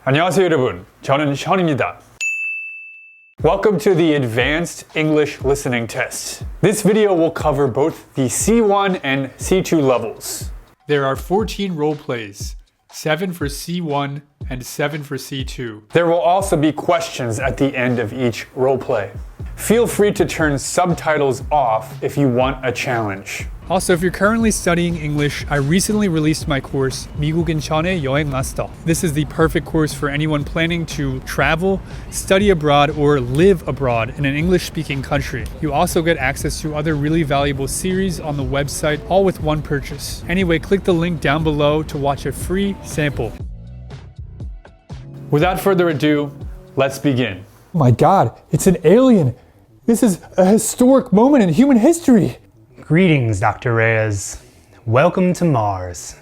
안녕하세요 여러분, 저는 Sean입니다. Welcome to the Advanced English Listening Test. This video will cover both the C1 and C2 levels. There are 14 role plays, 7 for C1 and 7 for C2. There will also be questions at the end of each role play. Feel free to turn subtitles off if you want a challenge. Also, if you're currently studying English, I recently released my course, 미국인 션의 여행 마스터. This is the perfect course for anyone planning to travel, study abroad, or live abroad in an English-speaking country. You also get access to other really valuable series on the website, all with one purchase. Anyway, click the link down below to watch a free sample. Without further ado, let's begin. Oh my God, it's an alien. This is a historic moment in human history. Greetings, Dr. Reyes. Welcome to Mars.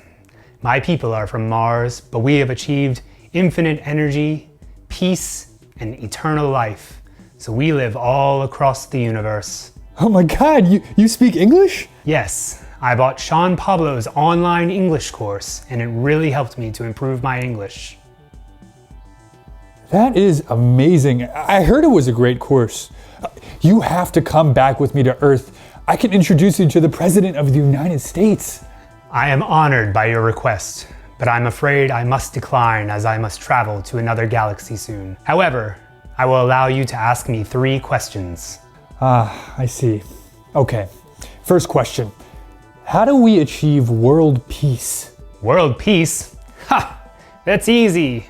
My people are from Mars, but we have achieved infinite energy, peace, and eternal life. So we live all across the universe. Oh my God, you speak English? Yes, I bought Sean Pablo''s online English course, and it really helped me to improve my English. That is amazing. I heard it was a great course. You have to come back with me to Earth. I can introduce you to the President of the United States. I am honored by your request, but I'm afraid I must decline as I must travel to another galaxy soon. However, I will allow you to ask me 3 questions. I see. Okay, first question. How do we achieve world peace? World peace? Ha! That's easy.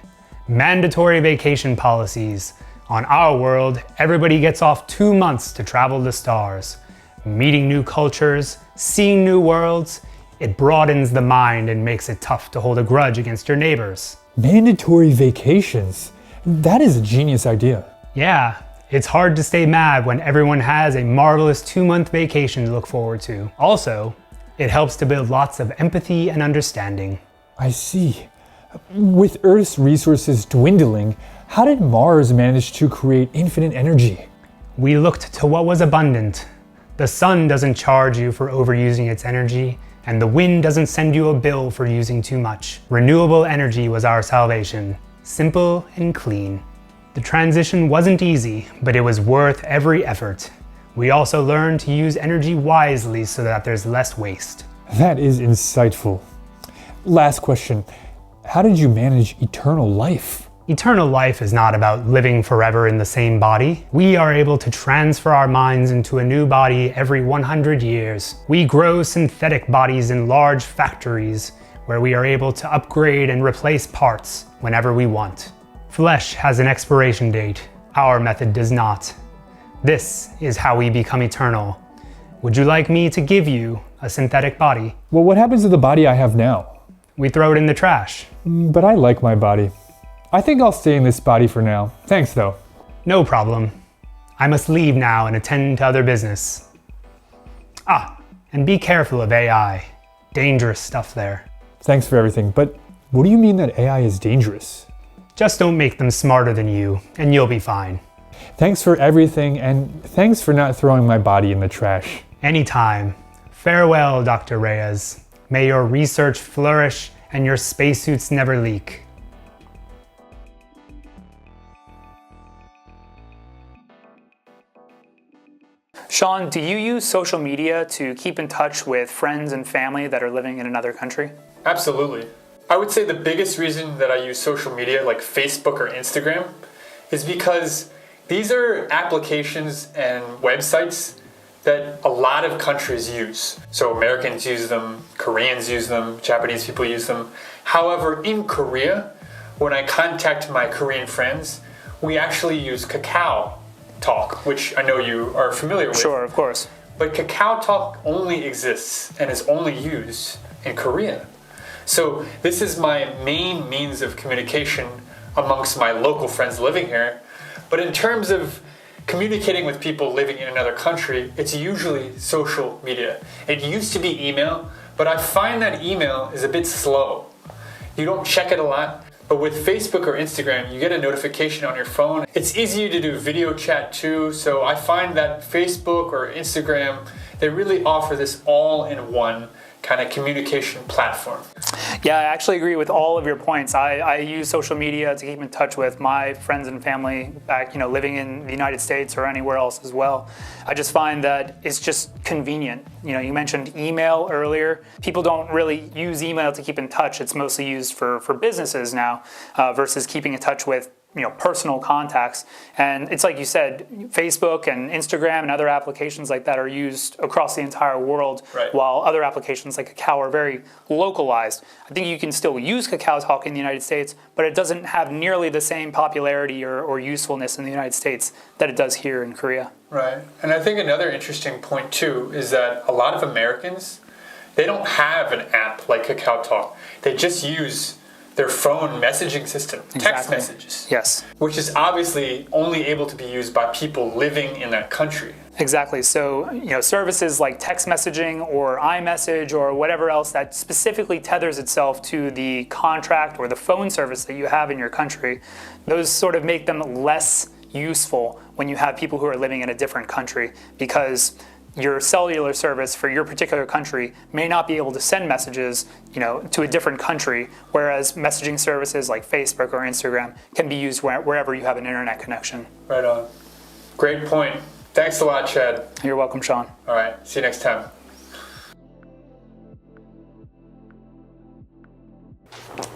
Mandatory vacation policies. On our world, everybody gets off 2 months to travel the stars. Meeting new cultures, seeing new worlds, it broadens the mind and makes it tough to hold a grudge against your neighbors. Mandatory vacations. That is a genius idea. Yeah, it's hard to stay mad when everyone has a marvelous 2-month vacation to look forward to. Also, it helps to build lots of empathy and understanding. I see. With Earth's resources dwindling, how did Mars manage to create infinite energy? We looked to what was abundant. The sun doesn't charge you for overusing its energy, and the wind doesn't send you a bill for using too much. Renewable energy was our salvation. Simple and clean. The transition wasn't easy, but it was worth every effort. We also learned to use energy wisely so that there's less waste. That is insightful. Last question. How did you manage eternal life? Eternal life is not about living forever in the same body. We are able to transfer our minds into a new body every 100 years. We grow synthetic bodies in large factories where we are able to upgrade and replace parts whenever we want. Flesh has an expiration date. Our method does not. This is how we become eternal. Would you like me to give you a synthetic body? Well, what happens to the body I have now? We throw it in the trash. But I like my body. I think I'll stay in this body for now. Thanks though. No problem. I must leave now and attend to other business. And be careful of AI. Dangerous stuff there. Thanks for everything, but what do you mean that AI is dangerous? Just don't make them smarter than you, and you'll be fine. Thanks for everything, and thanks for not throwing my body in the trash. Anytime. Farewell, Dr. Reyes. May your research flourish and your spacesuits never leak. Sean, do you use social media to keep in touch with friends and family that are living in another country? Absolutely. I would say the biggest reason that I use social media like Facebook or Instagram is because these are applications and websites that a lot of countries use. So Americans use them, Koreans use them, Japanese people use them. However, in Korea, when I contact my Korean friends, we actually use Kakao Talk, which I know you are familiar with. Sure, of course. But Kakao Talk only exists and is only used in Korea. So this is my main means of communication amongst my local friends living here. But in terms of communicating with people living in another country, it's usually social media. It used to be email, but I find that email is a bit slow. You don't check it a lot. But with Facebook or Instagram, you get a notification on your phone. It's easier to do video chat too, so I find that Facebook or Instagram, they really offer this all-in-one kind of communication platform. Yeah, I actually agree with all of your points. I use social media to keep in touch with my friends and family back, living in the United States or anywhere else as well. I just find that it's just convenient. You mentioned email earlier. People don't really use email to keep in touch. It's mostly used for businesses now versus keeping in touch with personal contacts. And it's like you said, Facebook and Instagram and other applications like that are used across the entire world, right, while other applications like Kakao are very localized. I think you can still use Kakao Talk in the United States, but it doesn't have nearly the same popularity or usefulness in the United States that it does here in Korea. Right. And I think another interesting point too is that a lot of Americans, they don't have an app like Kakao Talk. They just use their phone messaging system, text messages. Yes. Which is obviously only able to be used by people living in that country. Exactly. So, services like text messaging or iMessage or whatever else that specifically tethers itself to the contract or the phone service that you have in your country, those sort of make them less useful when you have people who are living in a different country, because your cellular service for your particular country may not be able to send messages, to a different country, whereas messaging services like Facebook or Instagram can be used wherever you have an internet connection. Right on. Great point. Thanks a lot, Chad. You're welcome, Sean. All right. See you next time.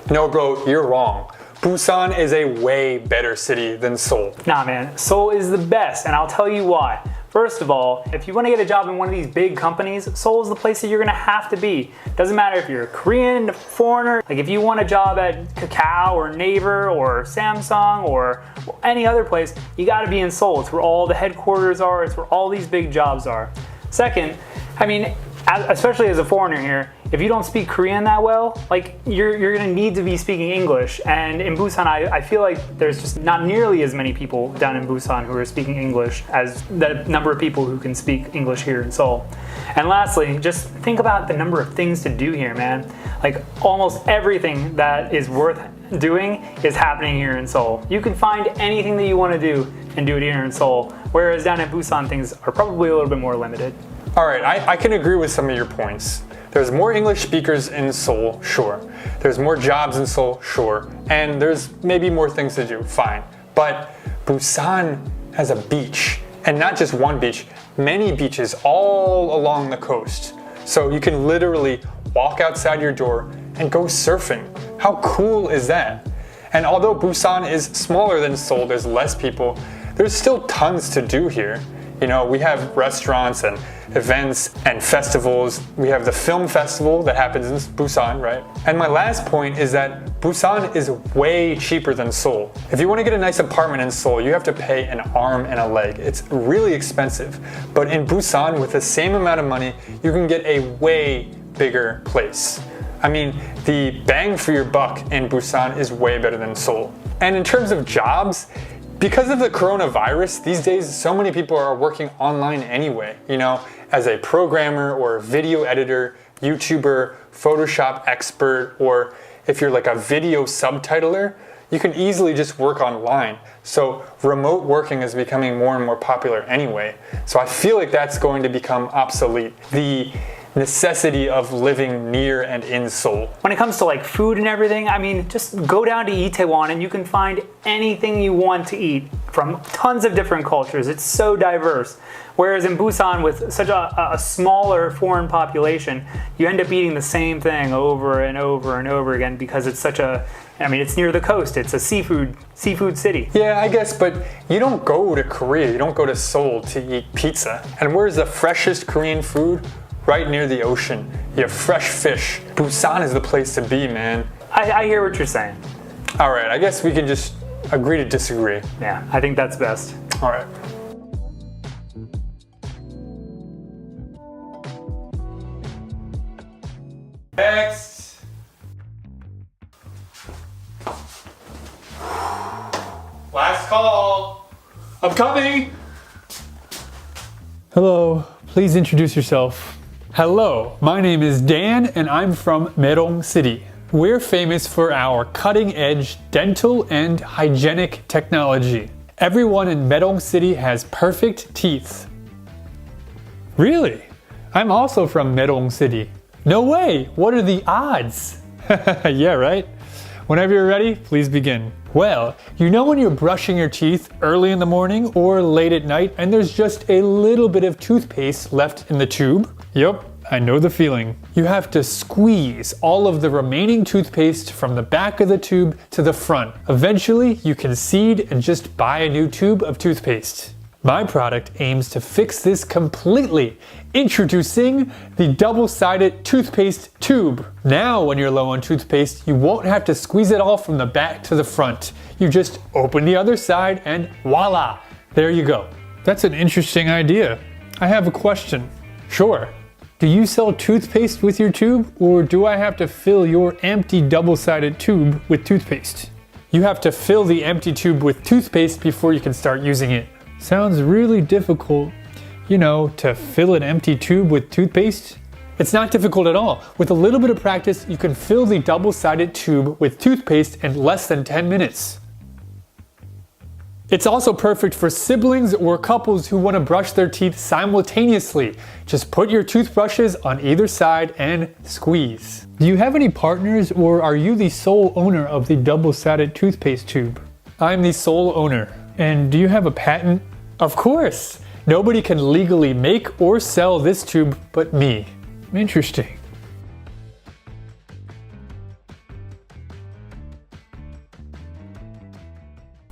No, bro, you're wrong. Busan is a way better city than Seoul. Nah, man. Seoul is the best, and I'll tell you why. First of all, if you want to get a job in one of these big companies, Seoul is the place that you're going to have to be. Doesn't matter if you're a Korean, a foreigner, like if you want a job at Kakao or Naver or Samsung or any other place, you got to be in Seoul. It's where all the headquarters are. It's where all these big jobs are. Second, especially as a foreigner here, if you don't speak Korean that well, you're gonna need to be speaking English. And in Busan, I feel like there's just not nearly as many people down in Busan who are speaking English as the number of people who can speak English here in Seoul. And lastly, just think about the number of things to do here, man. Almost everything that is worth doing is happening here in Seoul. You can find anything that you want to do and do it here in Seoul, whereas down in Busan, things are probably a little bit more limited. All right, I can agree with some of your points. There's more English speakers in Seoul, sure. There's more jobs in Seoul, sure. And there's maybe more things to do, fine. But Busan has a beach, and not just one beach, many beaches all along the coast. So you can literally walk outside your door and go surfing. How cool is that? And although Busan is smaller than Seoul, there's less people, there's still tons to do here. We have restaurants and events and festivals. We have the film festival that happens in Busan, right? And my last point is that Busan is way cheaper than Seoul. If you want to get a nice apartment in Seoul, you have to pay an arm and a leg. It's really expensive. But in Busan, with the same amount of money, you can get a way bigger place. The bang for your buck in Busan is way better than Seoul. And in terms of jobs, because of the coronavirus, these days so many people are working online anyway, as a programmer or a video editor, YouTuber, Photoshop expert, or if you're like a video subtitler, you can easily just work online. So remote working is becoming more and more popular anyway. So I feel like that's going to become obsolete. The necessity of living near and in Seoul. When it comes to food and everything, just go down to Itaewon and you can find anything you want to eat from tons of different cultures. It's so diverse. Whereas in Busan, with such a smaller foreign population, you end up eating the same thing over and over and over again because it's it's near the coast. It's a seafood city. Yeah, I guess, but you don't go to Korea, you don't go to Seoul to eat pizza. And where's the freshest Korean food? Right near the ocean. You have fresh fish. Busan is the place to be, man. I hear what you're saying. All right, I guess we can just agree to disagree. Yeah, I think that's best. All right. Next. Last call. I'm coming. Hello, please introduce yourself. Hello, my name is Dan and I'm from Merong City. We're famous for our cutting-edge dental and hygienic technology. Everyone in Merong City has perfect teeth. Really? I'm also from Merong City. No way! What are the odds? Yeah, right? Whenever you're ready, please begin. Well, you know when you're brushing your teeth early in the morning or late at night and there's just a little bit of toothpaste left in the tube? Yup, I know the feeling. You have to squeeze all of the remaining toothpaste from the back of the tube to the front. Eventually, you concede and just buy a new tube of toothpaste. My product aims to fix this completely. Introducing the double-sided toothpaste tube. Now when you're low on toothpaste, you won't have to squeeze it all from the back to the front. You just open the other side and voila, there you go. That's an interesting idea. I have a question. Sure. Do you sell toothpaste with your tube, or do I have to fill your empty double-sided tube with toothpaste? You have to fill the empty tube with toothpaste before you can start using it. Sounds really difficult, you know, to fill an empty tube with toothpaste. It's not difficult at all. With a little bit of practice, you can fill the double-sided tube with toothpaste in less than 10 minutes. It's also perfect for siblings or couples who want to brush their teeth simultaneously. Just put your toothbrushes on either side and squeeze. Do you have any partners, or are you the sole owner of the double-sided toothpaste tube? I'm the sole owner. And do you have a patent? Of course! Nobody can legally make or sell this tube but me. Interesting.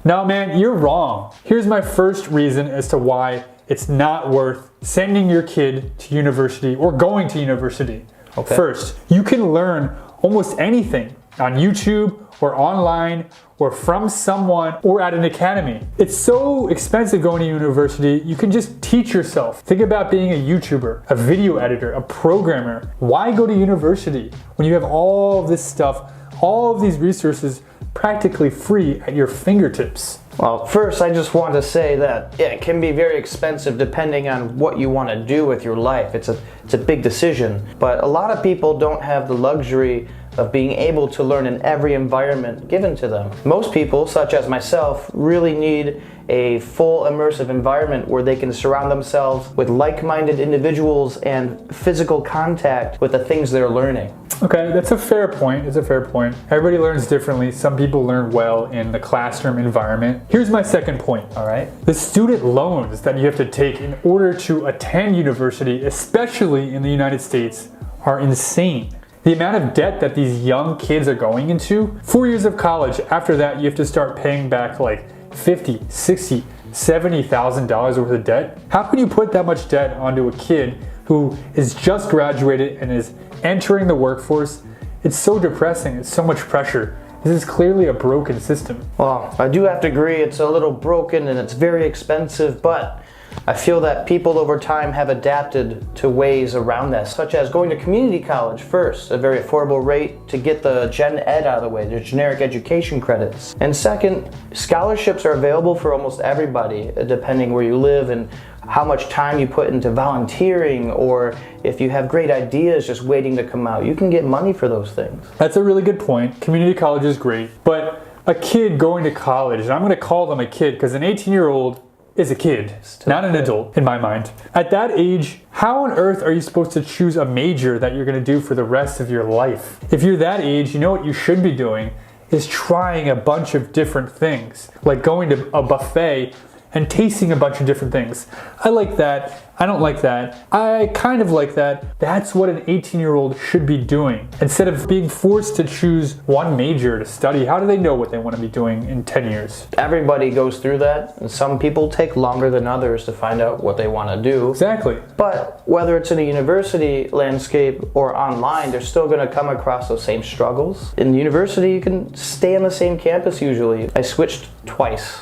No, man, you're wrong. Here's my first reason as to why it's not worth sending your kid to university or going to university. Okay. First, you can learn almost anything on YouTube or online or from someone or at an academy. It's so expensive going to university, you can just teach yourself. Think about being a YouTuber, a video editor, a programmer. Why go to university when you have all of this stuff, all of these resources practically free at your fingertips? Well, first I just want to say that it can be very expensive depending on what you want to do with your life. It's a big decision, but a lot of people don't have the luxury of being able to learn in every environment given to them. Most people, such as myself, really need a full immersive environment where they can surround themselves with like-minded individuals and physical contact with the things they're learning. Okay, that's a fair point. It's a fair point. Everybody learns differently. Some people learn well in the classroom environment. Here's my second point. All right. The student loans that you have to take in order to attend university, especially in the United States, are insane. The amount of debt that these young kids are going into, 4 years of college, after that you have to start paying back like $50, $60, $70,000 worth of debt. How can you put that much debt onto a kid who is just graduated and is entering the workforce? It's so depressing, it's so much pressure. This is clearly a broken system. Well, I do have to agree it's a little broken and it's very expensive, but I feel that people over time have adapted to ways around this, such as going to community college first, a very affordable rate to get the gen ed out of the way, the generic education credits. And second, scholarships are available for almost everybody, depending where you live and how much time you put into volunteering, or if you have great ideas just waiting to come out, you can get money for those things. That's a really good point. Community college is great, but a kid going to college, and I'm going to call them a kid because an 18-year-old is a kid, not an adult in my mind. At that age, how on earth are you supposed to choose a major that you're going to do for the rest of your life? If you're that age, you know what you should be doing is trying a bunch of different things, like going to a buffet and tasting a bunch of different things. I like that. I don't like that. I kind of like that. That's what an 18-year-old should be doing. Instead of being forced to choose one major to study, how do they know what they want to be doing in 10 years? Everybody goes through that, and some people take longer than others to find out what they want to do. Exactly. But whether it's in a university landscape or online, they're still going to come across those same struggles. In university, you can stay on the same campus usually. I switched twice.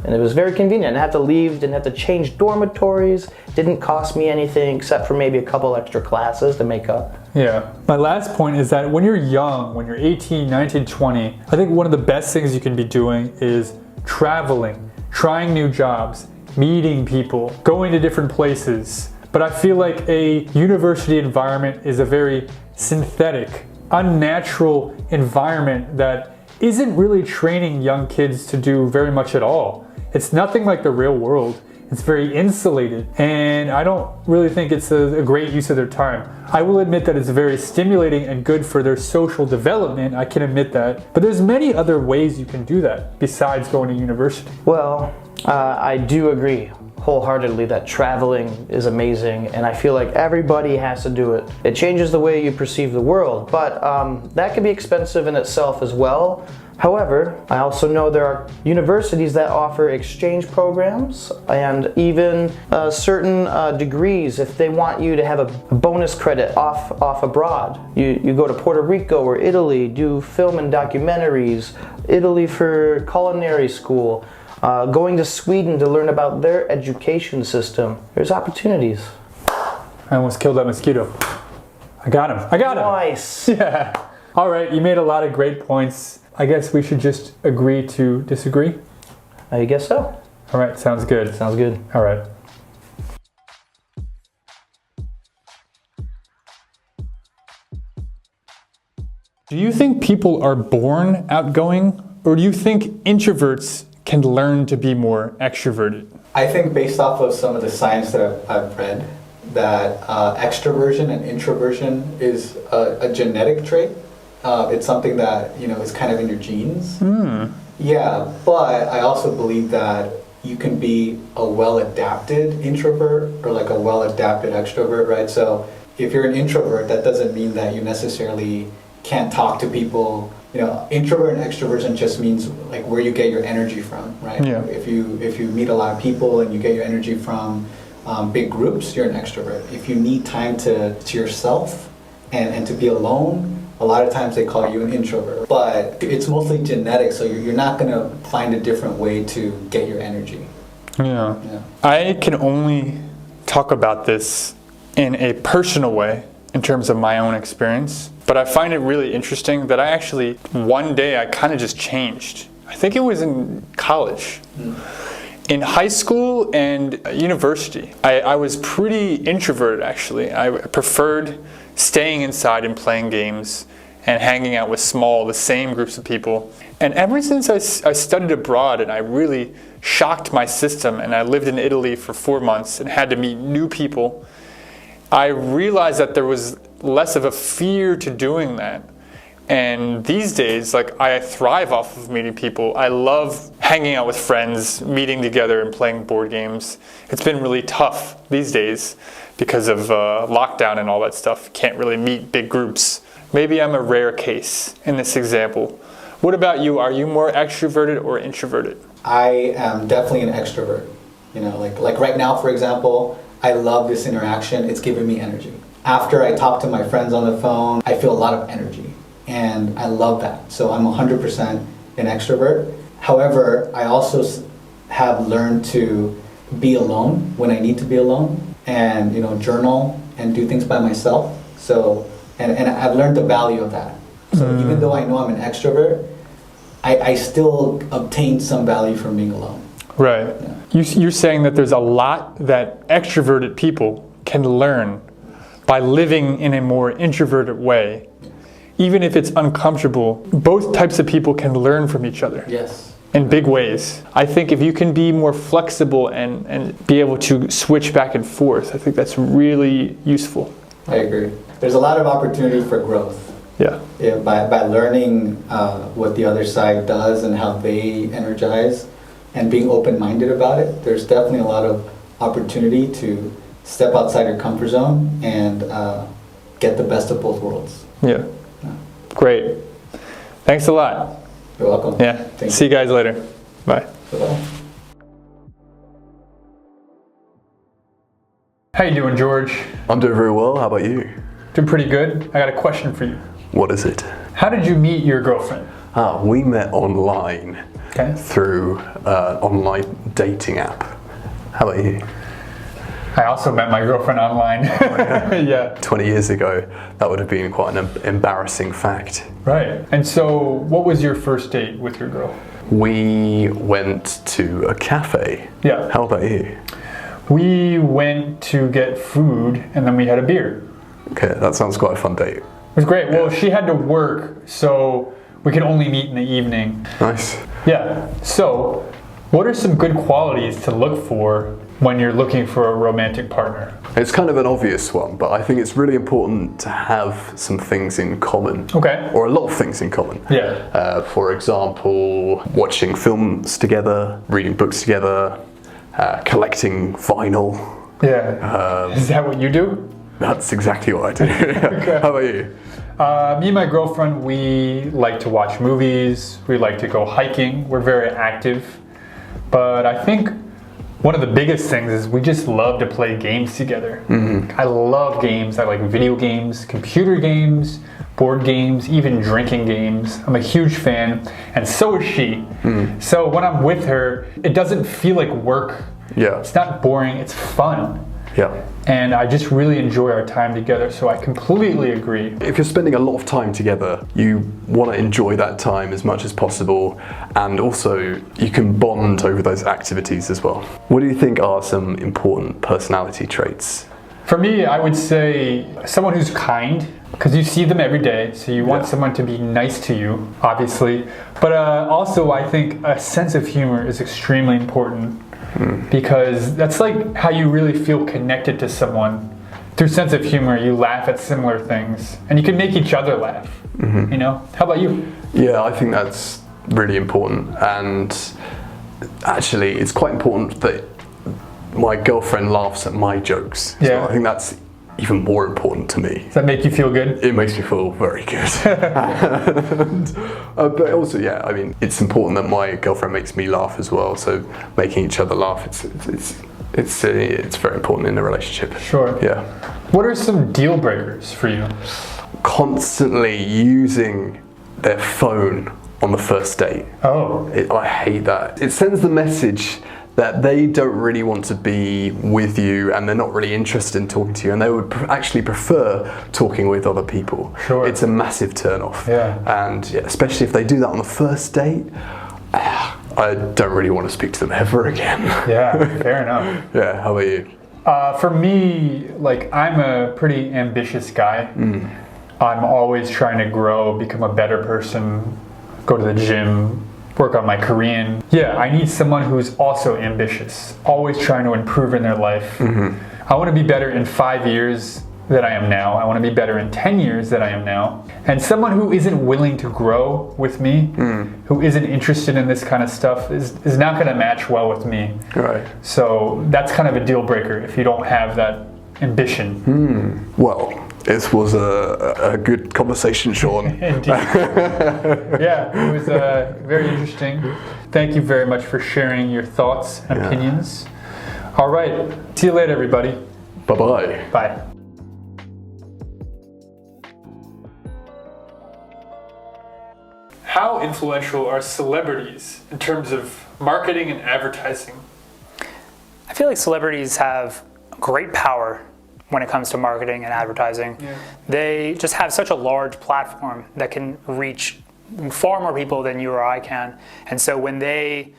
And it was very convenient. I didn't have to leave, didn't have to change dormitories, didn't cost me anything except for maybe a couple extra classes to make up. Yeah. My last point is that when you're young, when you're 18, 19, 20, I think one of the best things you can be doing is traveling, trying new jobs, meeting people, going to different places. But I feel like a university environment is a very synthetic, unnatural environment that isn't really training young kids to do very much at all. It's nothing like the real world. It's very insulated, and I don't really think it's a great use of their time. I will admit that it's very stimulating and good for their social development. I can admit that. But there's many other ways you can do that besides going to university. Well, I do agree wholeheartedly that traveling is amazing, and I feel like everybody has to do it. It changes the way you perceive the world, but that can be expensive in itself as well. However, I also know there are universities that offer exchange programs and even certain degrees if they want you to have a bonus credit off abroad. You go to Puerto Rico or Italy, do film and documentaries, Italy for culinary school, going to Sweden to learn about their education system. There's opportunities. I almost killed that mosquito. I got him. Nice. Yeah. All right, you made a lot of great points. I guess we should just agree to disagree. I guess so. All right, sounds good. Sounds good. All right. Do you think people are born outgoing, or do you think introverts can learn to be more extroverted? I think based off of some of the science that I've read, that extroversion and introversion is a genetic trait. It's something that, you know, is kind of in your genes. Yeah, but I also believe that you can be a well-adapted introvert or like a well-adapted extrovert, right? So if you're an introvert, that doesn't mean that you necessarily can't talk to people. You know, introvert and extroversion just means like where you get your energy from, right? Yeah. If you meet a lot of people and you get your energy from big groups, you're an extrovert. If you need time to yourself and to be alone, a lot of times they call you an introvert. But it's mostly genetic, so you're not going to find a different way to get your energy. Yeah. I can only talk about this in a personal way in terms of my own experience. But I find it really interesting that I actually, one day I kind of just changed. I think it was in college. In high school and university, I was pretty introverted actually. I preferred staying inside and playing games and hanging out with the same groups of people. And ever since I studied abroad and I really shocked my system and I lived in Italy for 4 months and had to meet new people, I realized that there was less of a fear to doing that. And these days, like, I thrive off of meeting people. I love hanging out with friends, meeting together and playing board games. It's been really tough these days because of lockdown and all that stuff. Can't really meet big groups. Maybe I'm a rare case in this example. What about you? Are you more extroverted or introverted? I am definitely an extrovert. You know, like right now, for example, I love this interaction. It's giving me energy. After I talk to my friends on the phone, I feel a lot of energy. And I love that. So I'm 100% an extrovert. However, I also have learned to be alone when I need to be alone and, you know, journal and do things by myself. So, and I've learned the value of that. So even though I know I'm an extrovert, I still obtain some value from being alone. Right. Yeah. You're saying that there's a lot that extroverted people can learn by living in a more introverted way. Even if it's uncomfortable, both types of people can learn from each other. Yes. In big ways. I think if you can be more flexible and be able to switch back and forth, I think that's really useful. I agree. There's a lot of opportunity for growth. Yeah. Yeah, by learning what the other side does and how they energize and being open-minded about it, there's definitely a lot of opportunity to step outside your comfort zone and get the best of both worlds. Yeah. Great. Thanks a lot. You're welcome. Yeah. See you guys later. Bye. Bye-bye. How you doing, George? I'm doing very well. How about you? Doing pretty good. I got a question for you. What is it? How did you meet your girlfriend? We met online through an online dating app. How about you? I also met my girlfriend online. Yeah. 20 years ago, that would have been quite an embarrassing fact. Right. And so, what was your first date with your girl? We went to a cafe. Yeah. How about you? We went to get food and then we had a beer. Okay, that sounds quite a fun date. It was great. Well, she had to work, so we could only meet in the evening. Nice. Yeah. So, What are some good qualities to look for when you're looking for a romantic partner? It's kind of an obvious one, but I think it's really important to have some things in common. Okay. Or a lot of things in common. Yeah. For example, watching films together, reading books together, collecting vinyl. Yeah. Is that what you do? That's exactly what I do. Okay. How about you? Me and my girlfriend, we like to watch movies. We like to go hiking. We're very active. But I think one of the biggest things is we just love to play games together. I love games. I like video games, computer games, board games, even drinking games. I'm a huge fan, and so is she. So when I'm with her, it doesn't feel like work. Yeah. It's not boring, it's fun. Yeah. And I just really enjoy our time together, so I completely agree. If you're spending a lot of time together, you want to enjoy that time as much as possible, and also you can bond over those activities as well. What do you think are some important personality traits? For me, I would say someone who's kind, because you see them every day, so you want someone to be nice to you, obviously. But also, I think a sense of humor is extremely important. Because that's like how you really feel connected to someone. Through sense of humor, you laugh at similar things, and you can make each other laugh. You know? How about you? Yeah, I think that's really important, and actually, it's quite important that my girlfriend laughs at my jokes. Yeah. So I think that's even more important to me. Does that make you feel good? It makes me feel very good. And, but also, yeah, I mean, it's important that my girlfriend makes me laugh as well. So making each other laugh, it's very important in a relationship. Sure. Yeah. What are some deal breakers for you? Constantly using their phone on the first date. Oh. I hate that. It sends the message that they don't really want to be with you, and they're not really interested in talking to you, and they would actually prefer talking with other people. Sure. It's a massive turn off. Yeah. And especially if they do that on the first date, I don't really want to speak to them ever again. Yeah, fair enough. Yeah, how about you? For me, like, I'm a pretty ambitious guy. I'm always trying to grow, become a better person, go to the gym, work on my Korean. Yeah, I need someone who's also ambitious, always trying to improve in their life. I want to be better in 5 years than I am now. I want to be better in 10 years than I am now. And someone who isn't willing to grow with me, who isn't interested in this kind of stuff, is not going to match well with me. Right. So that's kind of a deal breaker if you don't have that ambition. Well, this was a good conversation, Sean. Indeed. Yeah, it was very interesting. Thank you very much for sharing your thoughts and opinions. All right, see you later, everybody. Bye-bye. Bye. How influential are celebrities in terms of marketing and advertising? I feel like celebrities have great power when it comes to marketing and advertising. They just have such a large platform that can reach far more people than you or I can. And so when they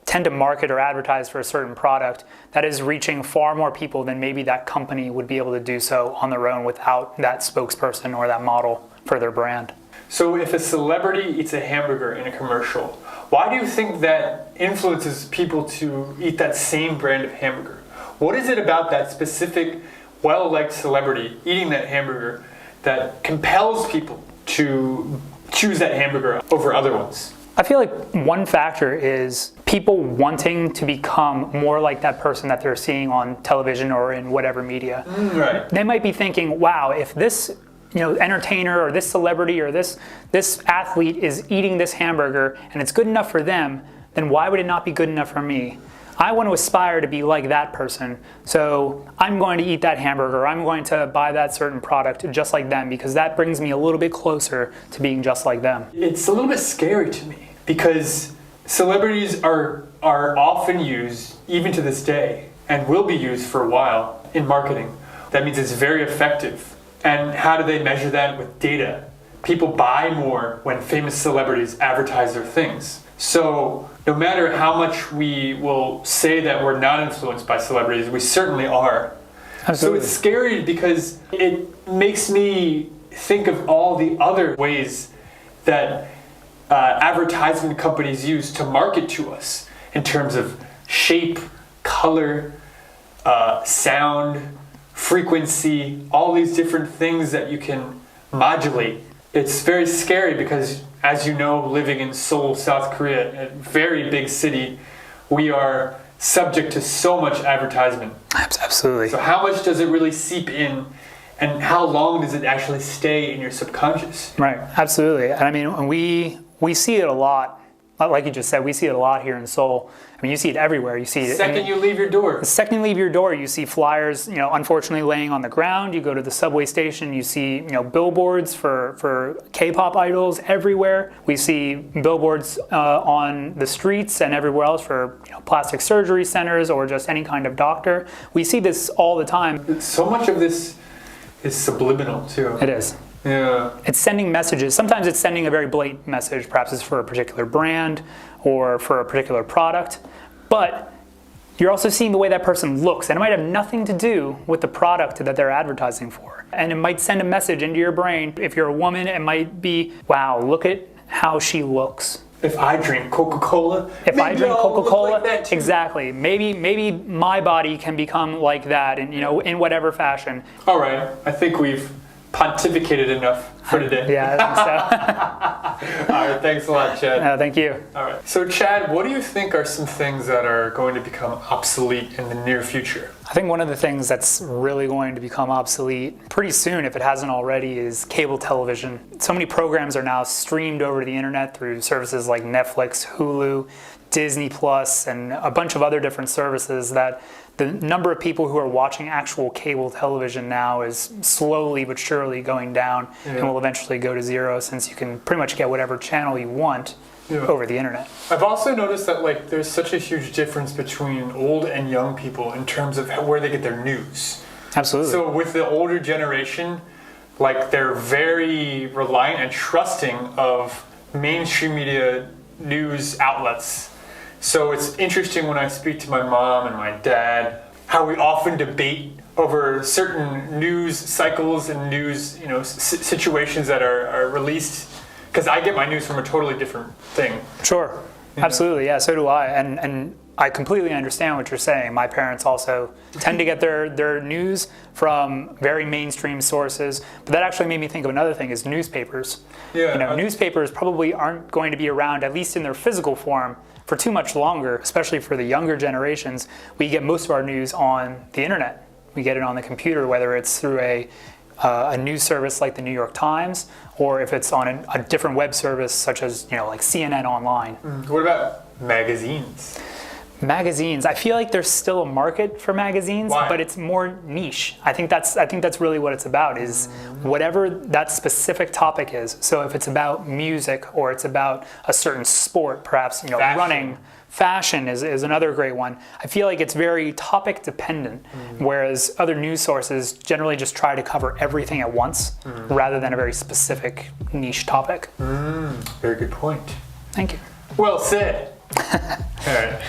tend to market or advertise for a certain product, that is reaching far more people than maybe that company would be able to do so on their own without that spokesperson or that model for their brand. So if a celebrity eats a hamburger in a commercial, why do you think that influences people to eat that same brand of hamburger? What is it about that specific well-liked celebrity eating that hamburger that compels people to choose that hamburger over other ones? I feel like one factor is people wanting to become more like that person that they're seeing on television or in whatever media. Right. They might be thinking, wow, if this entertainer or this celebrity or this athlete is eating this hamburger and it's good enough for them, then why would it not be good enough for me? I want to aspire to be like that person, so I'm going to eat that hamburger, I'm going to buy that certain product just like them because that brings me a little bit closer to being just like them. It's a little bit scary to me because celebrities are often used, even to this day, and will be used for a while in marketing. That means it's very effective. And how do they measure that? With data. People buy more when famous celebrities advertise their things. So no matter how much we will say that we're not influenced by celebrities, we certainly are. Absolutely. So it's scary because it makes me think of all the other ways that advertisement companies use to market to us. in terms of shape, color, sound, frequency, all these different things that you can modulate. It's very scary because, as you know, living in Seoul, South Korea, a very big city, we are subject to so much advertisement. Absolutely. So how much does it really seep in, and how long does it actually stay in your subconscious? Right, absolutely. And I mean, we see it a lot. Like you just said, we see it a lot here in Seoul. I mean, you see it everywhere. You see it. The second you leave your door. The second you leave your door, you see flyers, unfortunately laying on the ground. You go to the subway station, you see, billboards for K-pop idols everywhere. We see billboards on the streets and everywhere else for, plastic surgery centers or just any kind of doctor. We see this all the time. So much of this is subliminal too. It is. Yeah. It's sending messages. Sometimes it's sending a very blatant message. Perhaps it's for a particular brand or for a particular product. But you're also seeing the way that person looks. And it might have nothing to do with the product that they're advertising for. And it might send a message into your brain. If you're a woman, it might be, wow, look at how she looks. If I drink Coca-Cola, if I drink Coca-Cola, like that too. Exactly. Maybe my body can become like that, and in whatever fashion. All right, I think we've pontificated enough for today. Yeah, I think so. All right, thanks a lot, Chad. Thank you. All right. So, Chad, what do you think are some things that are going to become obsolete in the near future? I think one of the things that's really going to become obsolete pretty soon, if it hasn't already, is cable television. So many programs are now streamed over the internet through services like Netflix, Hulu, Disney Plus, and a bunch of other different services that the number of people who are watching actual cable television now is slowly but surely going down and will eventually go to zero, since you can pretty much get whatever channel you want over the internet. I've also noticed that there's such a huge difference between old and young people in terms of where they get their news. Absolutely. So with the older generation, they're very reliant and trusting of mainstream media news outlets. So it's interesting when I speak to my mom and my dad, how we often debate over certain news cycles and news, situations that are released. Because I get my news from a totally different thing. Sure, absolutely, yeah, so do I. And I completely understand what you're saying. My parents also tend to get their news from very mainstream sources. But that actually made me think of another thing, is newspapers. Yeah. Newspapers probably aren't going to be around, at least in their physical form, for too much longer, especially for the younger generations. We get most of our news on the internet. We get it on the computer, whether it's through a news service like the New York Times, or if it's on a different web service such as like CNN Online. What about magazines? Magazines, I feel like there's still a market for magazines. Why? But it's more niche. I think that's really what it's about, is whatever that specific topic is. So if it's about music, or it's about a certain sport, perhaps Fashion. running. Fashion is another great one. I feel like it's very topic dependent, whereas other news sources generally just try to cover everything at once rather than a very specific niche topic. Very good point. Thank you. Well said. All right.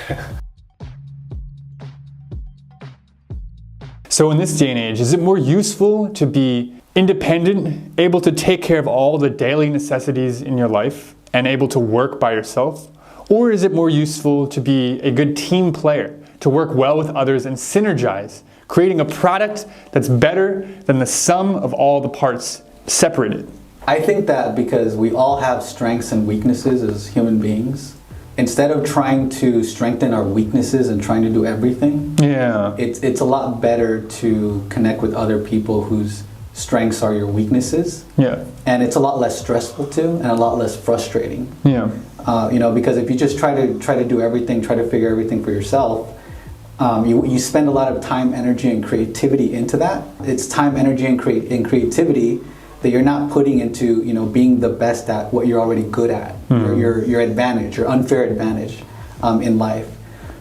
So in this day and age, is it more useful to be independent, able to take care of all the daily necessities in your life, and able to work by yourself? Or is it more useful to be a good team player, to work well with others and synergize, creating a product that's better than the sum of all the parts separated? I think that because we all have strengths and weaknesses as human beings, instead of trying to strengthen our weaknesses and trying to do everything, it's a lot better to connect with other people whose strengths are your weaknesses. Yeah. And it's a lot less stressful too, and a lot less frustrating. Yeah. Because if you just try to do everything, try to figure everything for yourself, you spend a lot of time, energy, and creativity into that. It's time, energy, and creativity that you're not putting into being the best at what you're already good at, your advantage, your unfair advantage in life.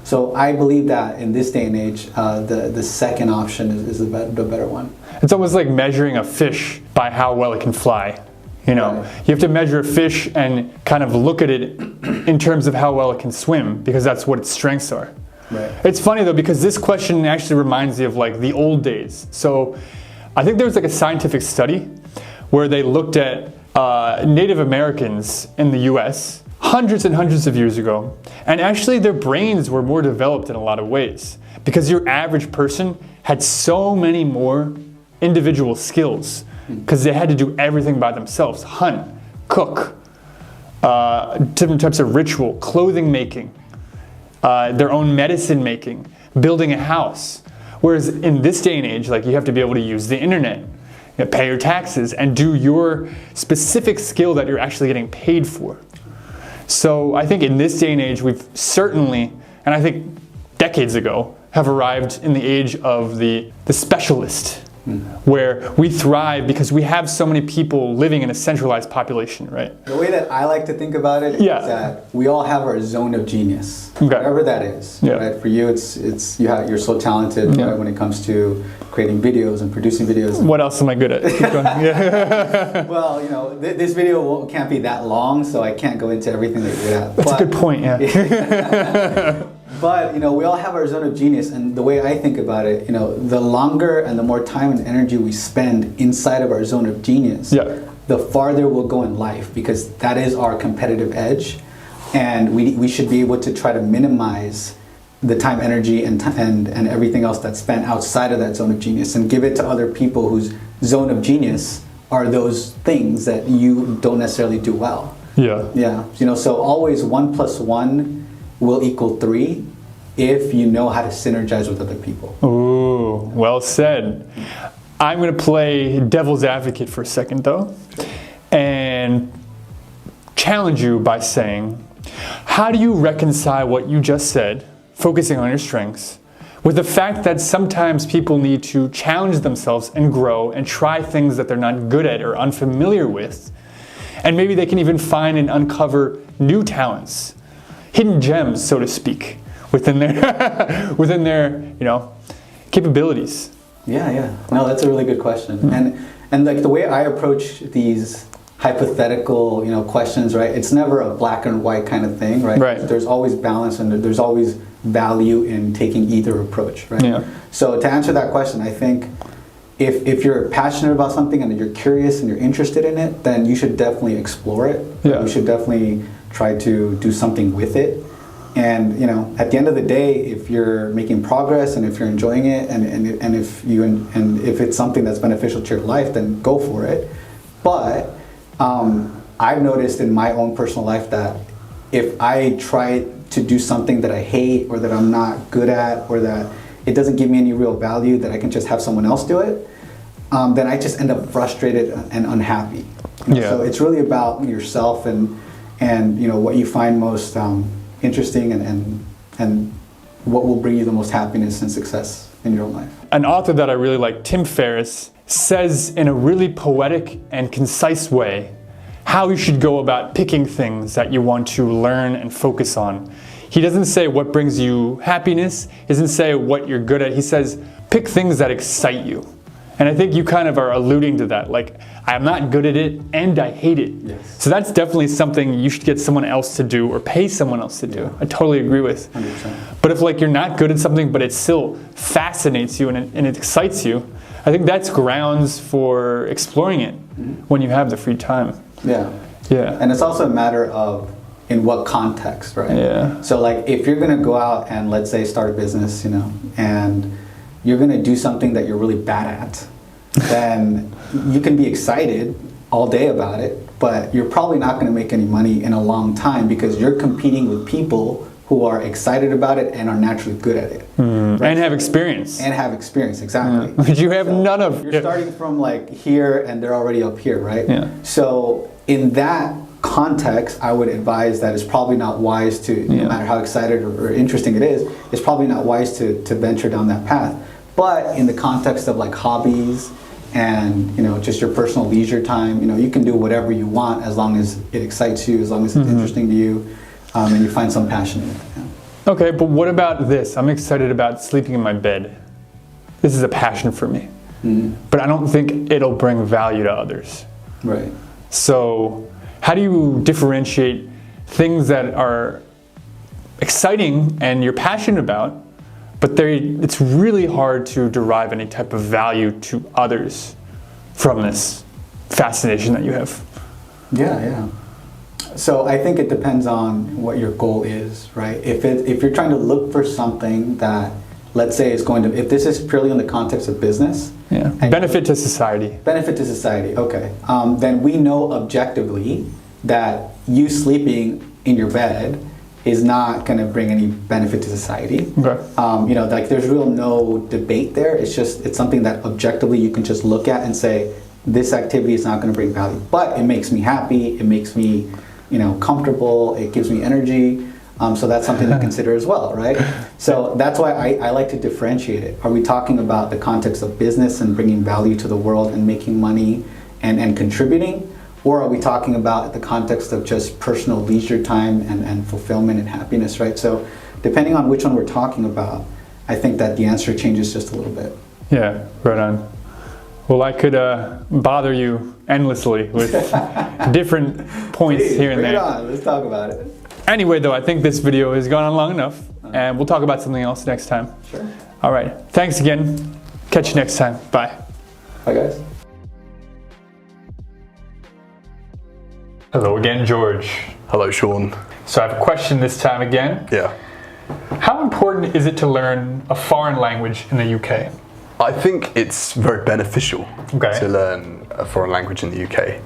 So I believe that in this day and age, the second option is the better one. It's almost like measuring a fish by how well it can fly. You have to measure a fish and kind of look at it in terms of how well it can swim, because that's what its strengths are. Right. It's funny though, because this question actually reminds me of the old days. So I think there was a scientific study where they looked at Native Americans in the US hundreds and hundreds of years ago. And actually their brains were more developed in a lot of ways because your average person had so many more individual skills because they had to do everything by themselves. Hunt, cook, different types of ritual, clothing making, their own medicine making, building a house. Whereas in this day and age, like you have to be able to use the internet, pay your taxes, and do your specific skill that you're actually getting paid for. So I think in this day and age, we've certainly, and I think decades ago, have arrived in the age of the specialist, where we thrive because we have so many people living in a centralized population, right? The way that I like to think about it is that we all have our zone of genius, whatever that is. Right? For you, you're so talented right, when it comes to creating videos and producing videos. What else am I good at? Keep going. Well, you know, this video can't be that long, so I can't go into everything that you're good at. That's a good point, yeah. But, you know, we all have our zone of genius, and the way I think about it, you know, the longer and the more time and energy we spend inside of our zone of genius, the farther we'll go in life, because that is our competitive edge, and we should be able to try to minimize the time, energy, and everything else that's spent outside of that zone of genius, and give it to other people whose zone of genius are those things that you don't necessarily do well. Yeah. You know, so always 1 + 1 will equal 3 if you know how to synergize with other people. Ooh, well said. I'm going to play devil's advocate for a second, though, and challenge you by saying, how do you reconcile what you just said, focusing on your strengths, with the fact that sometimes people need to challenge themselves and grow and try things that they're not good at or unfamiliar with, and maybe they can even find and uncover new talents, hidden gems, so to speak, within their you know, capabilities? Yeah. No, that's a really good question. And like the way I approach these hypothetical, you know, questions, right? It's never a black and white kind of thing, right? There's always balance, and there's always value in taking either approach, right? So to answer that question, I think if you're passionate about something and you're curious and you're interested in it, then you should definitely explore it. You should definitely try to do something with it. And you know, at the end of the day, if you're making progress and if you're enjoying it, and if it's something that's beneficial to your life, then go for it. But I've noticed in my own personal life that if I try to do something that I hate or that I'm not good at, or that it doesn't give me any real value, that I can just have someone else do it, then I just end up frustrated and unhappy. You know? So it's really about yourself and you know, what you find most interesting and what will bring you the most happiness and success in your own life. An author that I really like, Tim Ferriss, says in a really poetic and concise way how you should go about picking things that you want to learn and focus on. He doesn't say what brings you happiness, he doesn't say what you're good at, he says pick things that excite you. And I think you kind of are alluding to that, like, I'm not good at it and I hate it. So that's definitely something you should get someone else to do or pay someone else to do. I totally agree with. 100%. But if like you're not good at something but it still fascinates you and it excites you, I think that's grounds for exploring it when you have the free time. Yeah. And it's also a matter of in what context, right? So like if you're gonna go out and let's say start a business, you know, and you're gonna do something that you're really bad at, then you can be excited all day about it, but you're probably not gonna make any money in a long time because you're competing with people who are excited about it and are naturally good at it. And have experience. Exactly. Which you have none of. You're starting from like here and they're already up here, right? So in that context, I would advise that it's probably not wise to, no matter how excited or interesting it is, it's probably not wise to venture down that path. But in the context of like hobbies and, you know, just your personal leisure time, you know, you can do whatever you want as long as it excites you, as long as it's interesting to you, and you find some passion in it. Okay, but what about this? I'm excited about sleeping in my bed. This is a passion for me. But I don't think it'll bring value to others. Right. So how do you differentiate things that are exciting and you're passionate about, but it's really hard to derive any type of value to others from this fascination that you have? So I think it depends on what your goal is, right? If you're trying to look for something that, let's say, is going to, if this is purely in the context of business, benefit to society. Benefit to society, okay. Then we know objectively that you sleeping in your bed is not going to bring any benefit to society. Okay. You know, like there's real no debate there. It's something that objectively you can just look at and say, this activity is not going to bring value, but it makes me happy. It makes me, you know, comfortable. It gives me energy. So that's something to consider as well, right? So that's why I like to differentiate it. Are we talking about the context of business and bringing value to the world and making money and contributing? Or are we talking about the context of just personal leisure time and fulfillment and happiness, right? So depending on which one we're talking about, I think that the answer changes just a little bit. Yeah, right on. Well, I could bother you endlessly with different points here and bring there. it on, let's talk about it. Anyway, though, I think this video has gone on long enough, and we'll talk about something else next time. Sure. All right. Thanks again. Catch you next time. Bye. Bye, guys. Hello again, George. Hello, Sean. So I have a question this time again. Yeah. How important is it to learn a foreign language in the UK? I think it's very beneficial to learn a foreign language in the UK,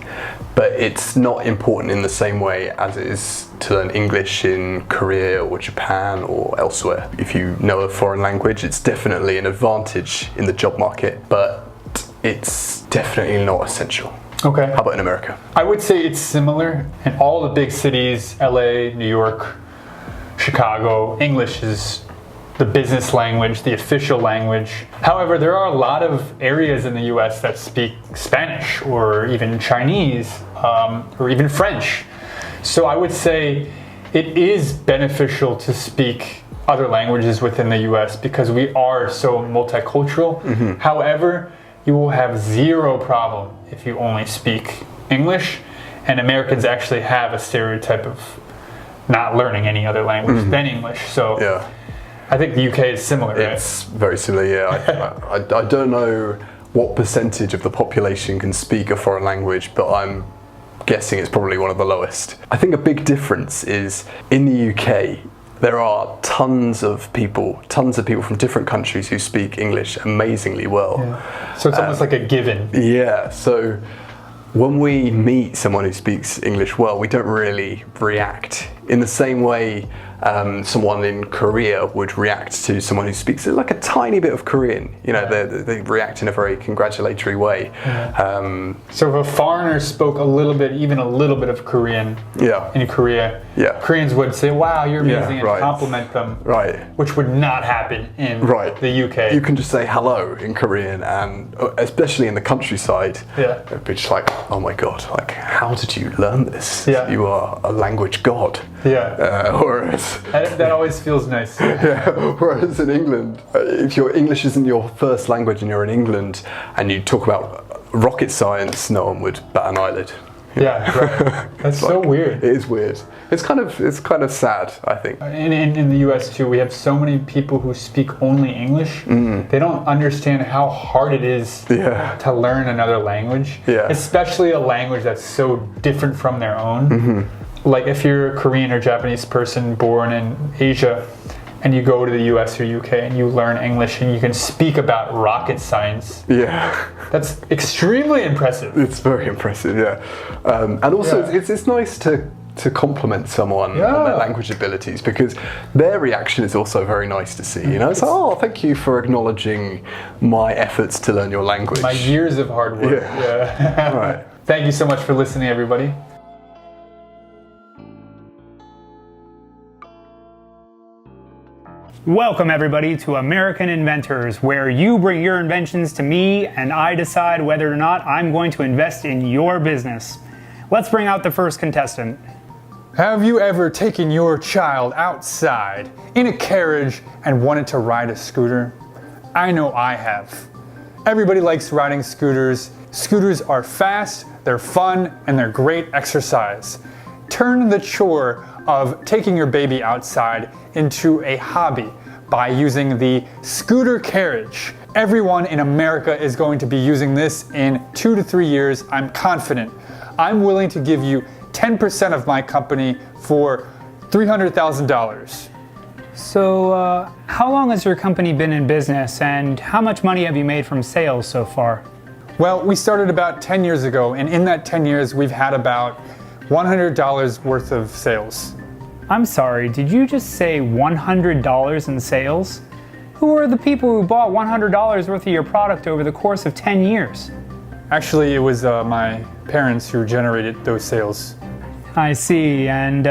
but it's not important in the same way as it is to learn English in Korea or Japan or elsewhere. If you know a foreign language, it's definitely an advantage in the job market, but it's definitely not essential. Okay. How about in America? I would say it's similar. In all the big cities, LA, New York, Chicago, English is the business language, the official language. However, there are a lot of areas in the US that speak Spanish or even Chinese or even French. So I would say it is beneficial to speak other languages within the US because we are so multicultural. Mm-hmm. However, you will have zero problem if you only speak English, and Americans actually have a stereotype of not learning any other language than English. So yeah. I think the UK is similar, right? It's very similar, yeah. I don't know what percentage of the population can speak a foreign language, but I'm guessing it's probably one of the lowest. I think a big difference is in the UK, there are tons of people from different countries who speak English amazingly well. Yeah. So it's almost like a given. Yeah, so when we meet someone who speaks English well, we don't really react in the same way someone in Korea would react to someone who speaks like a tiny bit of Korean. You know, they react in a very congratulatory way. Yeah. So if a foreigner spoke even a little bit of Korean in Korea, Koreans would say, wow, you're amazing, and compliment them, which would not happen in the UK. You can just say hello in Korean, and especially in the countryside, it'd be just like, oh my God, like, how did you learn this? Yeah. You are a language god. Yeah. Whereas that always feels nice. Whereas in England, if your English isn't your first language and you're in England and you talk about rocket science, no one would bat an eyelid. Yeah, right. That's so weird. It is weird. It's kind of sad, I think. In the US too, we have so many people who speak only English. They don't understand how hard it is to learn another language, especially a language that's so different from their own. Like if you're a Korean or Japanese person born in Asia and you go to the US or UK and you learn English and you can speak about rocket science. Yeah. That's extremely impressive. It's very impressive, yeah. And also it's nice to compliment someone on their language abilities, because their reaction is also very nice to see. You know, it's like, oh, thank you for acknowledging my efforts to learn your language. My years of hard work. Yeah. All right. Thank you so much for listening, everybody. Welcome everybody to American Inventors, where you bring your inventions to me and I decide whether or not I'm going to invest in your business. Let's bring out the first contestant. Have you ever taken your child outside in a carriage and wanted to ride a scooter? I know I have. Everybody likes riding scooters. Scooters are fast, they're fun, and they're great exercise. Turn the chore of taking your baby outside into a hobby by using the scooter carriage. Everyone in America is going to be using this in 2 to 3 years, I'm confident. I'm willing to give you 10% of my company for $300,000. So, how long has your company been in business and how much money have you made from sales so far? Well, we started about 10 years ago, and in that 10 years, we've had about $100 worth of sales. I'm sorry, did you just say $100 in sales? Who are the people who bought $100 worth of your product over the course of 10 years? Actually, it was my parents who generated those sales. I see, and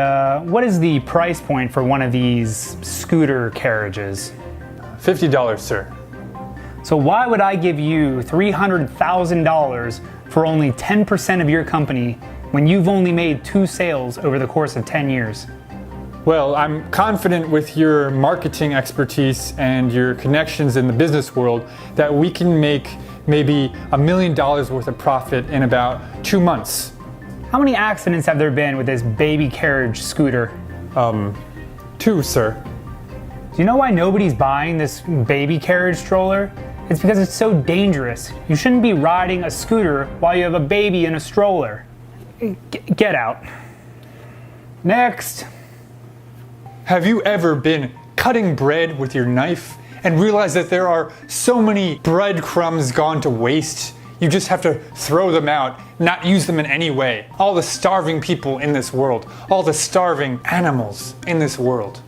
what is the price point for one of these scooter carriages? $50, sir. So why would I give you $300,000 for only 10% of your company when you've only made 2 sales over the course of 10 years? Well, I'm confident with your marketing expertise and your connections in the business world that we can make maybe $1 million worth of profit in about 2 months. How many accidents have there been with this baby carriage scooter? 2, sir. Do you know why nobody's buying this baby carriage stroller? It's because it's so dangerous. You shouldn't be riding a scooter while you have a baby in a stroller. Get out. Next. Have you ever been cutting bread with your knife and realized that there are so many breadcrumbs gone to waste? You just have to throw them out, not use them in any way. All the starving people in this world, all the starving animals in this world.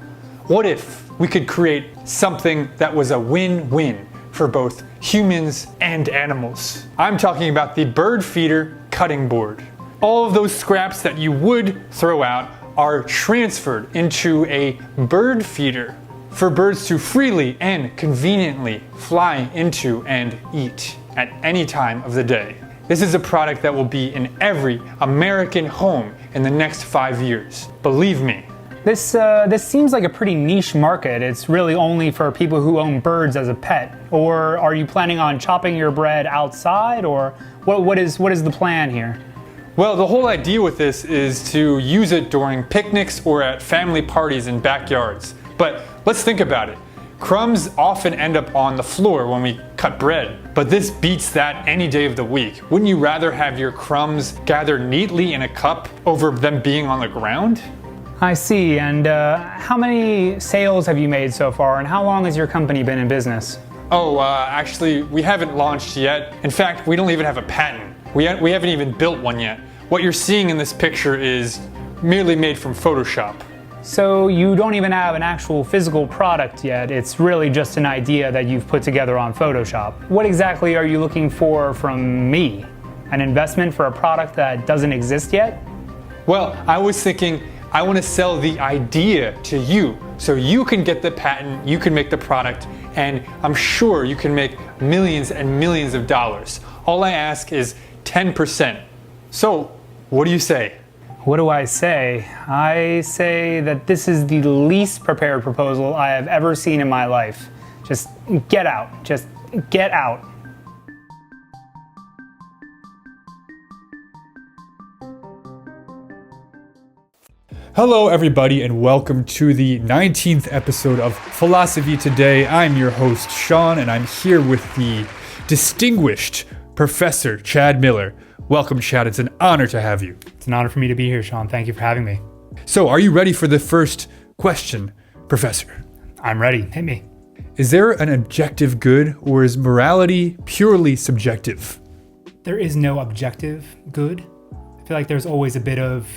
What if we could create something that was a win-win for both humans and animals? I'm talking about the bird feeder cutting board. All of those scraps that you would throw out are transferred into a bird feeder for birds to freely and conveniently fly into and eat at any time of the day. This is a product that will be in every American home in the next 5 years. Believe me. This seems like a pretty niche market. It's really only for people who own birds as a pet. Or are you planning on chopping your bread outside, or what is the plan here? Well, the whole idea with this is to use it during picnics or at family parties in backyards. But let's think about it. Crumbs often end up on the floor when we cut bread, but this beats that any day of the week. Wouldn't you rather have your crumbs gathered neatly in a cup over them being on the ground? I see, and how many sales have you made so far, and how long has your company been in business? Actually, we haven't launched yet. In fact, we don't even have a patent. We haven't even built one yet. What you're seeing in this picture is merely made from Photoshop. So you don't even have an actual physical product yet. It's really just an idea that you've put together on Photoshop. What exactly are you looking for from me? An investment for a product that doesn't exist yet? Well, I was thinking I want to sell the idea to you so you can get the patent, you can make the product, and I'm sure you can make millions and millions of dollars. All I ask is 10%. So, what do you say? What do I say? I say that this is the least prepared proposal I have ever seen in my life. Just get out. Just get out. Hello, everybody, and welcome to the 19th episode of Philosophy Today. I'm your host, Sean, and I'm here with the distinguished Professor Chad Miller. Welcome, Chad. It's an honor to have you. It's an honor for me to be here, Sean. Thank you for having me. So, are you ready for the first question, Professor? I'm ready. Hit me. Is there an objective good, or is morality purely subjective? There is no objective good. I feel like there's always a bit of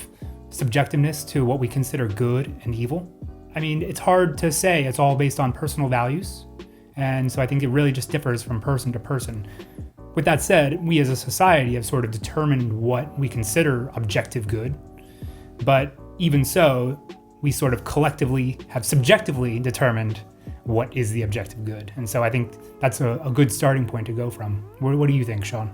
subjectiveness to what we consider good and evil. I mean, it's hard to say. It's all based on personal values. And so I think it really just differs from person to person. With that said, we as a society have sort of determined what we consider objective good. But even so, we sort of collectively have subjectively determined what is the objective good. And so I think that's a good starting point to go from. What do you think, Sean?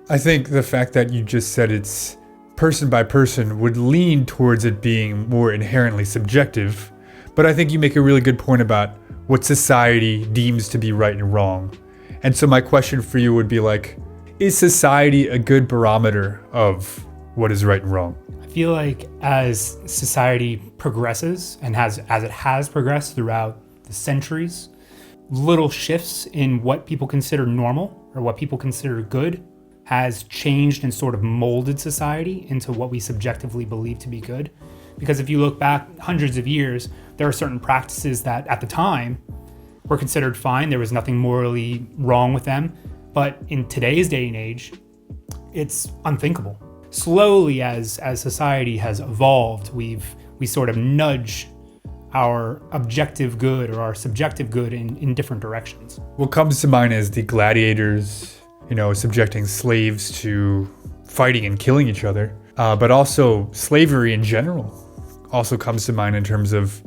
I think the fact that you just said it's person by person would lean towards it being more inherently subjective. But I think you make a really good point about what society deems to be right and wrong. And so my question for you would be like, is society a good barometer of what is right and wrong? I feel like as society progresses and as it has progressed throughout the centuries, little shifts in what people consider normal or what people consider good has changed and sort of molded society into what we subjectively believe to be good. Because if you look back hundreds of years, there are certain practices that at the time were considered fine. There was nothing morally wrong with them. But in today's day and age, it's unthinkable. Slowly, as society has evolved, we sort of nudge our objective good or our subjective good in different directions. What comes to mind is the gladiators, subjecting slaves to fighting and killing each other. But also slavery in general also comes to mind in terms of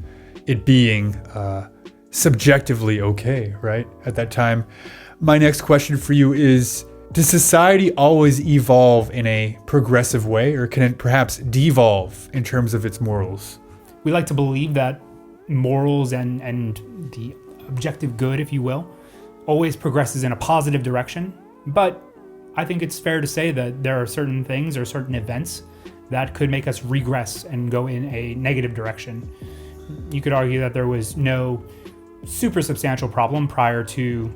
it being subjectively okay, right? At that time. My next question for you is, does society always evolve in a progressive way, or can it perhaps devolve in terms of its morals? We like to believe that morals and the objective good, if you will, always progresses in a positive direction. But I think it's fair to say that there are certain things or certain events that could make us regress and go in a negative direction. You could argue that there was no super substantial problem prior to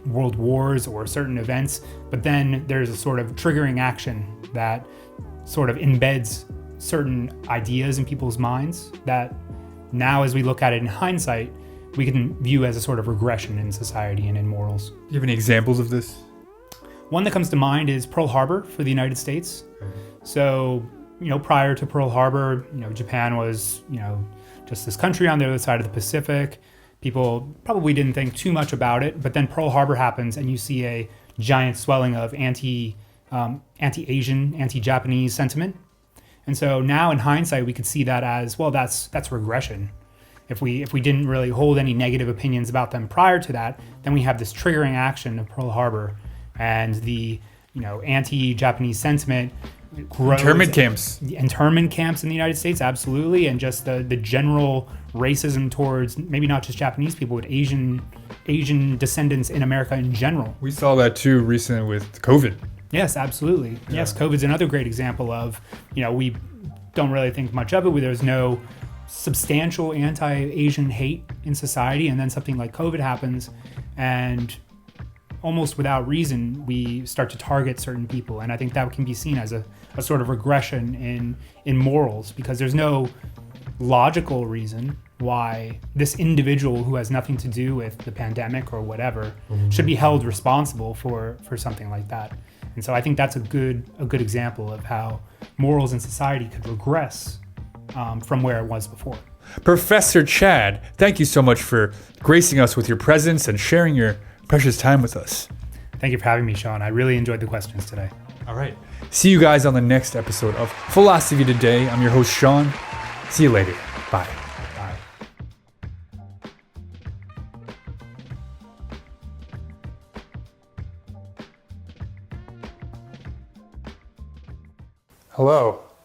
world wars or certain events, but then there's a sort of triggering action that sort of embeds certain ideas in people's minds that now, as we look at it in hindsight, we can view as a sort of regression in society and in morals. Do you have any examples of this? One that comes to mind is Pearl Harbor for the United States. So, prior to Pearl Harbor, Japan was, just this country on the other side of the Pacific. People probably didn't think too much about it, but then Pearl Harbor happens and you see a giant swelling of anti-Asian, anti-Japanese sentiment. And so now in hindsight, we could see that as, well, that's regression. If we didn't really hold any negative opinions about them prior to that, then we have this triggering action of Pearl Harbor and the anti-Japanese sentiment grows. Internment camps. Internment camps in the United States, absolutely, and just the general racism towards maybe not just Japanese people, but Asian descendants in America in general. We saw that too recently with COVID. Yes, absolutely. Yeah. Yes, COVID's another great example of, we don't really think much of it. There's no substantial anti-Asian hate in society, and then something like COVID happens, and almost without reason, we start to target certain people. And I think that can be seen as a sort of regression in morals, because there's no logical reason why this individual who has nothing to do with the pandemic or whatever should be held responsible for something like that. And so I think that's a good example of how morals in society could regress from where it was before. Professor Chad, thank you so much for gracing us with your presence and sharing your precious time with us. Thank you for having me, Sean. I really enjoyed the questions today. All right. See you guys on the next episode of Philosophy Today. I'm your host, Sean. See you later. Bye.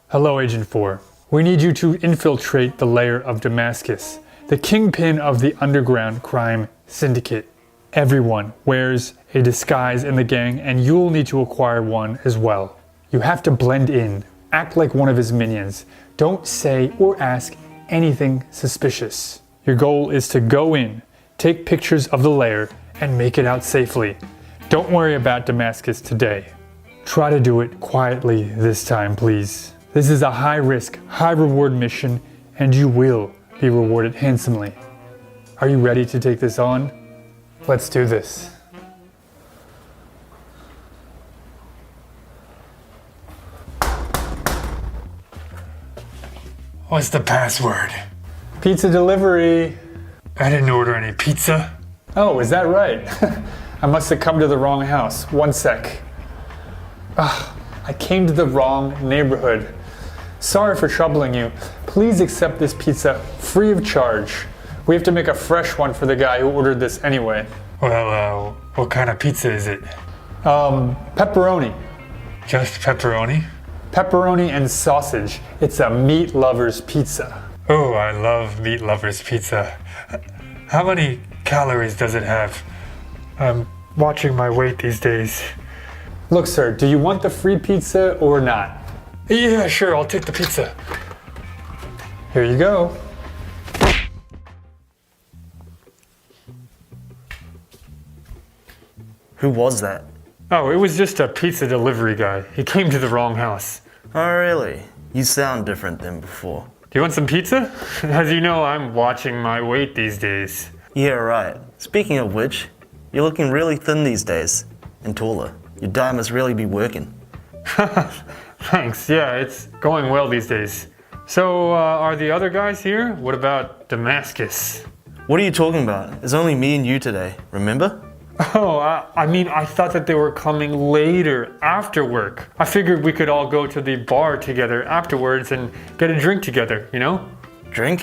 Hello, Agent 4. We need you to infiltrate the lair of Damascus, the kingpin of the underground crime syndicate. Everyone wears a disguise in the gang, and you'll need to acquire one as well. You have to blend in, act like one of his minions. Don't say or ask anything suspicious. Your goal is to go in, take pictures of the lair, and make it out safely. Don't worry about Damascus today. Try to do it quietly this time, please. This is a high-risk, high-reward mission, and you will be rewarded handsomely. Are you ready to take this on? Let's do this. What's the password? Pizza delivery. I didn't order any pizza. Oh, is that right? I must have come to the wrong house. One sec. I came to the wrong neighborhood. Sorry for troubling you. Please accept this pizza free of charge. We have to make a fresh one for the guy who ordered this anyway. Well, what kind of pizza is it? Pepperoni. Just pepperoni? Pepperoni and sausage. It's a meat lover's pizza. Oh, I love meat lover's pizza. How many calories does it have? I'm watching my weight these days. Look, sir, do you want the free pizza or not? Yeah, sure, I'll take the pizza. Here you go. Who was that? Oh, it was just a pizza delivery guy. He came to the wrong house. Oh, really? You sound different than before. Do you want some pizza? As you know, I'm watching my weight these days. Yeah, right. Speaking of which, you're looking really thin these days. And taller. Your diet must really be working. Thanks, yeah, it's going well these days. So, are the other guys here? What about Damascus? What are you talking about? It's only me and you today, remember? Oh, I thought that they were coming later, after work. I figured we could all go to the bar together afterwards and get a drink together, you know? Drink?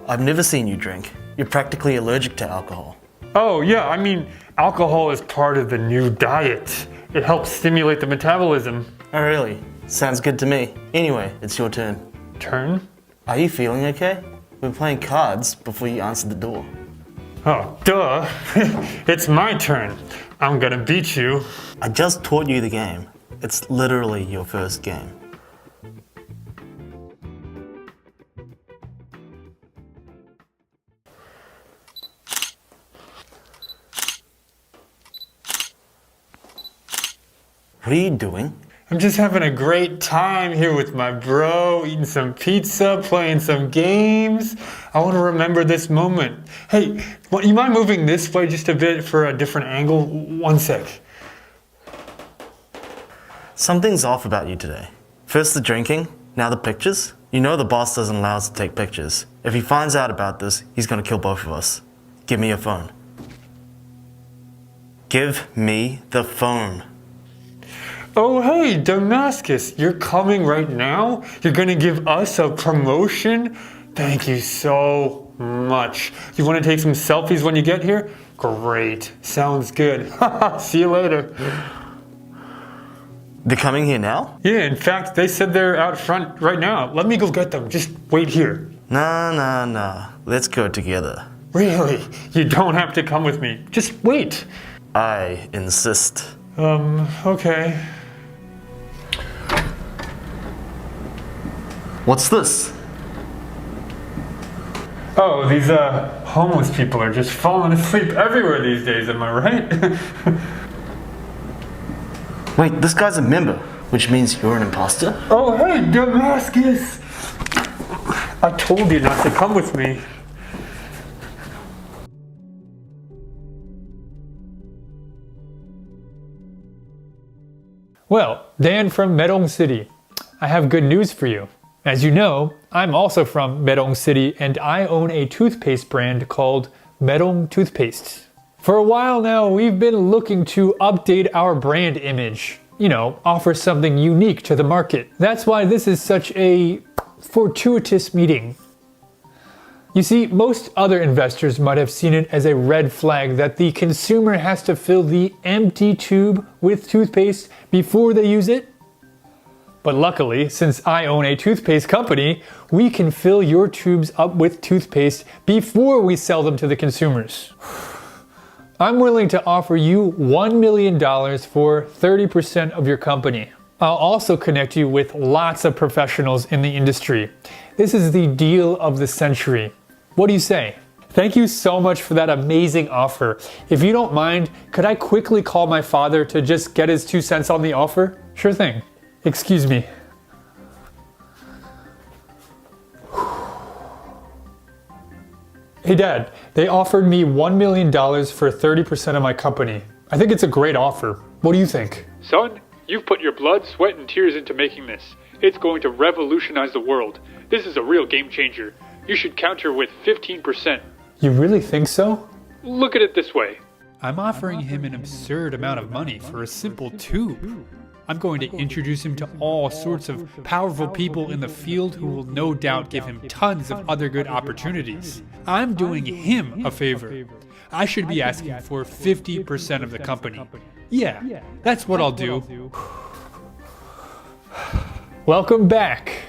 I've never seen you drink. You're practically allergic to alcohol. Oh, yeah, alcohol is part of the new diet. It helps stimulate the metabolism. Oh, really? Sounds good to me. Anyway, it's your turn. Turn? Are you feeling okay? We were playing cards before you answered the door. Oh, duh. It's my turn. I'm gonna beat you. I just taught you the game. It's literally your first game. What are you doing? I'm just having a great time here with my bro, eating some pizza, playing some games. I want to remember this moment. Hey, you mind moving this way just a bit for a different angle? One sec. Something's off about you today. First the drinking, now the pictures. You know the boss doesn't allow us to take pictures. If he finds out about this, he's gonna kill both of us. Give me your phone. Give me the phone. Oh, hey, Damascus, you're coming right now? You're gonna give us a promotion? Thank you so much. You wanna take some selfies when you get here? Great, sounds good. See you later. They're coming here now? Yeah, in fact, they said they're out front right now. Let me go get them. Just wait here. Nah. Let's go together. Really? You don't have to come with me. Just wait. I insist. Okay. What's this? Oh, these homeless people are just falling asleep everywhere these days, am I right? Wait, this guy's a member, which means you're an imposter? Oh, hey, Damascus! I told you not to come with me. Well, Dan from Merong City. I have good news for you. As you know, I'm also from Merong City and I own a toothpaste brand called Merong Toothpaste. For a while now, we've been looking to update our brand image. You know, offer something unique to the market. That's why this is such a fortuitous meeting. You see, most other investors might have seen it as a red flag that the consumer has to fill the empty tube with toothpaste before they use it. But luckily, since I own a toothpaste company, we can fill your tubes up with toothpaste before we sell them to the consumers. I'm willing to offer you $1 million for 30% of your company. I'll also connect you with lots of professionals in the industry. This is the deal of the century. What do you say? Thank you so much for that amazing offer. If you don't mind, could I quickly call my father to just get his 2 cents on the offer? Sure thing. Excuse me. Hey Dad, they offered me $1 million for 30% of my company. I think it's a great offer. What do you think? Son, you've put your blood, sweat, and tears into making this. It's going to revolutionize the world. This is a real game changer. You should counter with 15%. You really think so? Look at it this way. I'm offering him an absurd amount of money for a simple tube. I'm going to introduce him to all sorts of powerful people in the field who will no doubt give him tons of other good opportunities. I'm doing him a favor. I should be asking for 50% of the company. Yeah, that's what I'll do. Welcome back.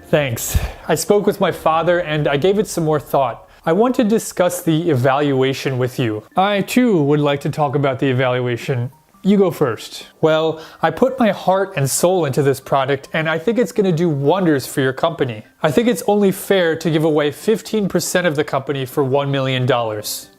Thanks. I spoke with my father and I gave it some more thought. I want to discuss the evaluation with you. I too would like to talk about the evaluation. You go first. Well, I put my heart and soul into this product and I think it's going to do wonders for your company. I think it's only fair to give away 15% of the company for $1 million.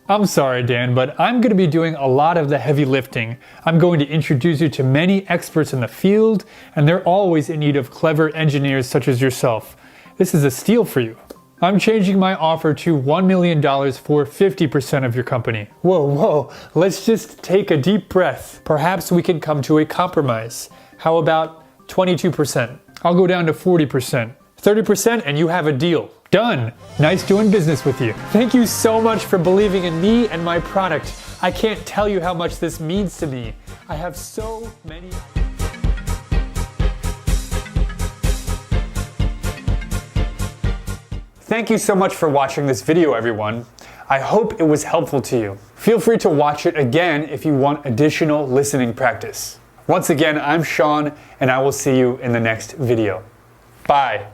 I'm sorry, Dan, but I'm going to be doing a lot of the heavy lifting. I'm going to introduce you to many experts in the field, and they're always in need of clever engineers such as yourself. This is a steal for you. I'm changing my offer to $1 million for 50% of your company. Whoa, let's just take a deep breath. Perhaps we can come to a compromise. How about 22%? I'll go down to 40%. 30% and you have a deal. Done. Nice doing business with you. Thank you so much for believing in me and my product. I can't tell you how much this means to me. I have so many... Thank you so much for watching this video, everyone. I hope it was helpful to you. Feel free to watch it again if you want additional listening practice. Once again, I'm Sean, and I will see you in the next video. Bye.